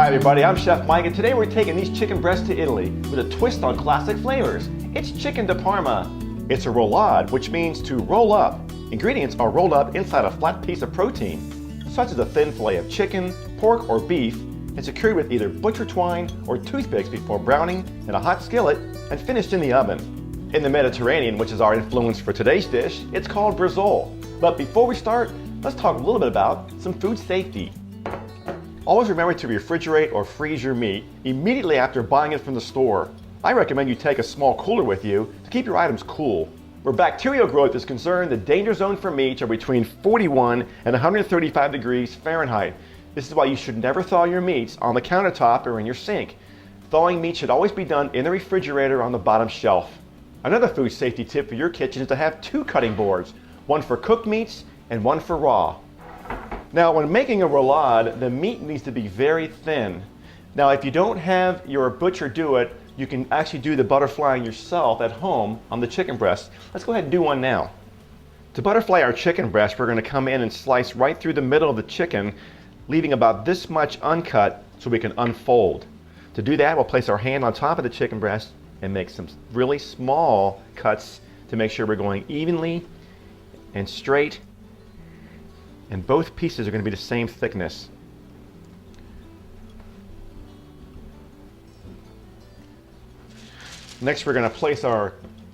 Hi everybody, I'm Chef Mike, and today we're taking these chicken breasts to Italy with a twist on classic flavors. It's chicken de Parma. It's a roulade, which means to roll up. Ingredients are rolled up inside a flat piece of protein, such as a thin fillet of chicken, pork, or beef, and secured with either butcher twine or toothpicks before browning in a hot skillet and finished in the oven. In the Mediterranean, which is our influence for today's dish, it's called brizzole. But before we start, let's talk a little bit about some food safety. Always remember to refrigerate or freeze your meat immediately after buying it from the store. I recommend you take a small cooler with you to keep your items cool. Where bacterial growth is concerned, the danger zone for meats are between 41 and 135 degrees Fahrenheit. This is why you should never thaw your meats on the countertop or in your sink. Thawing meat should always be done in the refrigerator on the bottom shelf. Another food safety tip for your kitchen is to have two cutting boards, one for cooked meats and one for raw. Now, when making a roulade, the meat needs to be very thin. Now, if you don't have your butcher do it, you can actually do the butterflying yourself at home on the chicken breast. Let's go ahead and do one now. To butterfly our chicken breast, we're going to come in and slice right through the middle of the chicken, leaving about this much uncut so we can unfold. To do that, we'll place our hand on top of the chicken breast and make some really small cuts to make sure we're going evenly and straight. And both pieces are going to be the same thickness. Next, we're going to place our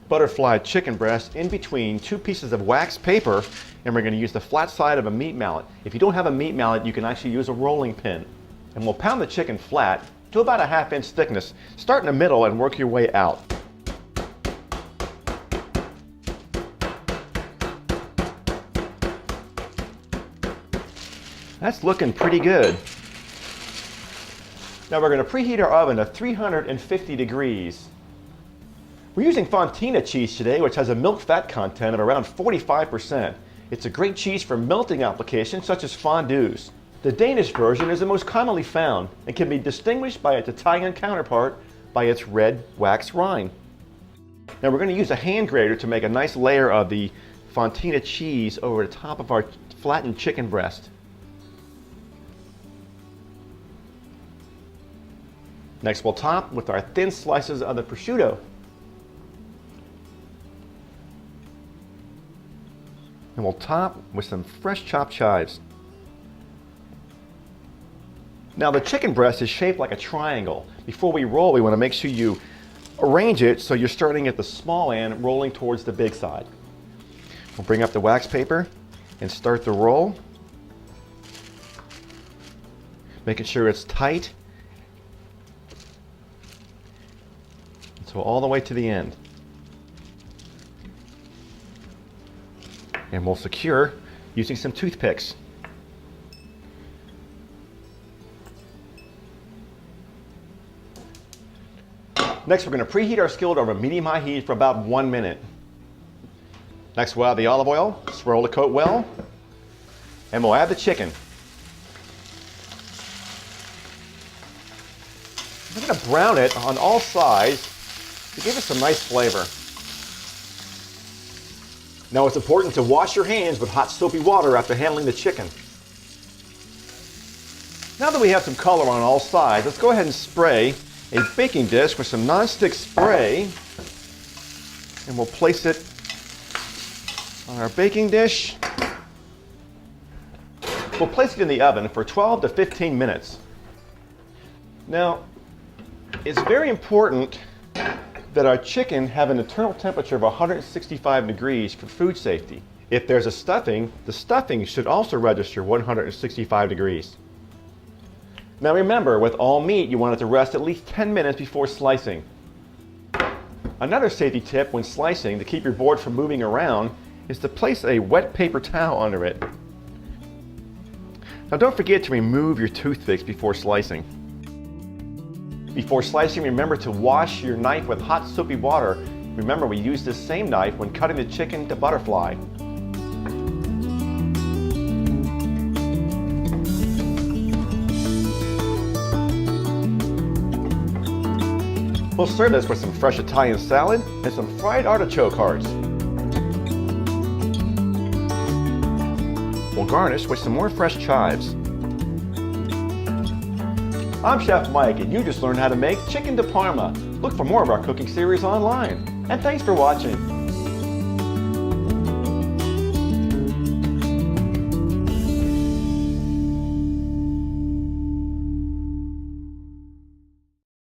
butterfly chicken breast in between two pieces of wax paper, and we're going to use the flat side of a meat mallet. If you don't have a meat mallet, you can actually use a rolling pin. And we'll pound the chicken flat to about a 1/2 inch thickness. Start in the middle and work your way out. That's looking pretty good. Now we're going to preheat our oven to 350 degrees. We're using Fontina cheese today, which has a milk fat content of around 45%. It's a great cheese for melting applications such as fondues. The Danish version is the most commonly found and can be distinguished by its Italian counterpart by its red wax rind. Now we're going to use a hand grater to make a nice layer of the Fontina cheese over the top of our flattened chicken breast. Next, we'll top with our thin slices of the prosciutto. And we'll top with some fresh chopped chives. Now, the chicken breast is shaped like a triangle. Before we roll, we want to make sure you arrange it so you're starting at the small end, rolling towards the big side. We'll bring up the wax paper and start the roll, making sure it's tight. So all the way to the end. And we'll secure using some toothpicks. Next, we're going to preheat our skillet over medium-high heat for about 1 minute. Next, we'll add the olive oil, swirl the coat well, and we'll add the chicken. We're going to brown it on all sides to give it some nice flavor. Now, it's important to wash your hands with hot soapy water after handling the chicken. Now that we have some color on all sides, let's go ahead and spray a baking dish with some nonstick spray, and we'll place it on our baking dish. We'll place it in the oven for 12 to 15 minutes. Now, it's very important that our chicken have an internal temperature of 165 degrees for food safety. If there's a stuffing, the stuffing should also register 165 degrees. Now remember, with all meat, you want it to rest at least 10 minutes before slicing. Another safety tip when slicing to keep your board from moving around is to place a wet paper towel under it. Now don't forget to remove your toothpicks before slicing. Before slicing, remember to wash your knife with hot soapy water. Remember, we use this same knife when cutting the chicken to butterfly. We'll serve this with some fresh Italian salad and some fried artichoke hearts. We'll garnish with some more fresh chives. I'm Chef Mike, and you just learned how to make chicken de Parma. Look for more of our cooking series online. And thanks for watching.